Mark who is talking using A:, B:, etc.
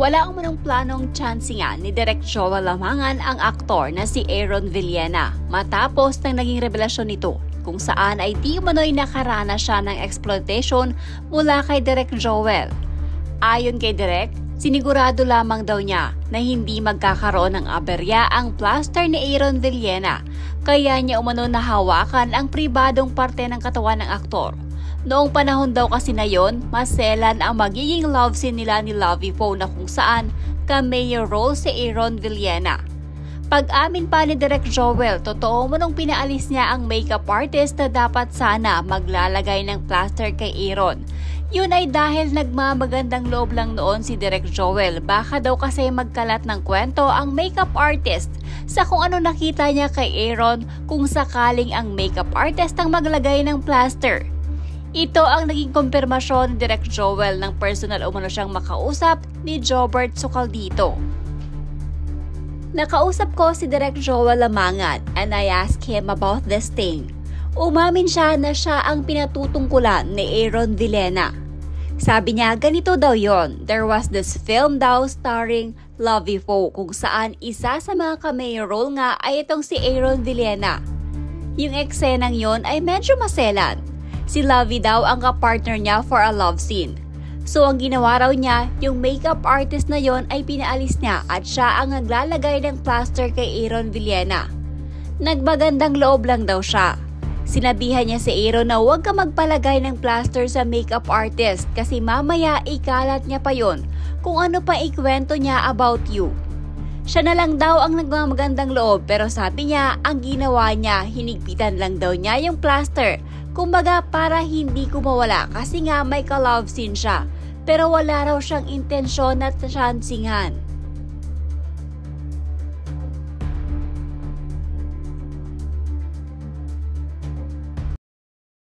A: Wala umanong planong tsansingan ni Direk Joel Lamangan ang aktor na si Aaron Villena matapos ng naging revelasyon nito kung saan ay di umano'y nakarana siya ng exploitation mula kay Direk Joel. Ayon kay Direk, sinigurado lamang daw niya na hindi magkakaroon ng aberya ang plaster ni Aaron Villena kaya niya umano nahawakan ang pribadong parte ng katawan ng aktor. Noong panahon daw kasi na yon, maselan ang magiging love scene nila ni Lovie Poe na kung saan cameo role si Aaron Villena. Pag-amin pa ni Direk Joel, totoo mo nung pinaalis niya ang makeup artist na dapat sana maglalagay ng plaster kay Aaron. Yun ay dahil nagmamagandang loob lang noon si Direk Joel, baka daw kasi magkalat ng kwento ang makeup artist sa kung ano nakita niya kay Aaron kung sakaling ang makeup artist ang maglagay ng plaster. Ito ang naging kumpirmasyon ni Direk Joel ng personal umano siyang makausap ni Jobert Socaldito. Nakausap ko si Direk Joel Lamangan and I asked him about this thing. Umamin siya na siya ang pinatutungkulan ni Aaron Villena. Sabi niya ganito daw yon, there was this film daw starring Lovie Poe kung saan isa sa mga cameo role nga ay itong si Aaron Villena. Yung eksenang yon ay medyo maselan. Si Lovie daw ang kapartner niya for a love scene. So ang ginawa raw niya, yung makeup artist na yon ay pinaalis niya at siya ang naglalagay ng plaster kay Aaron Villena. Nagbagandang loob lang daw siya. Sinabihan niya si Aaron na huwag ka magpalagay ng plaster sa makeup artist kasi mamaya ikalat niya pa yon kung ano pa ikwento niya about you. Siya na lang daw ang nagmamagandang loob pero sabi niya ang ginawa niya, hinigpitan lang daw niya yung plaster. Kumbaga para hindi kumawala kasi nga may ka-love scene siya pero wala raw siyang intensyon na tsansingan.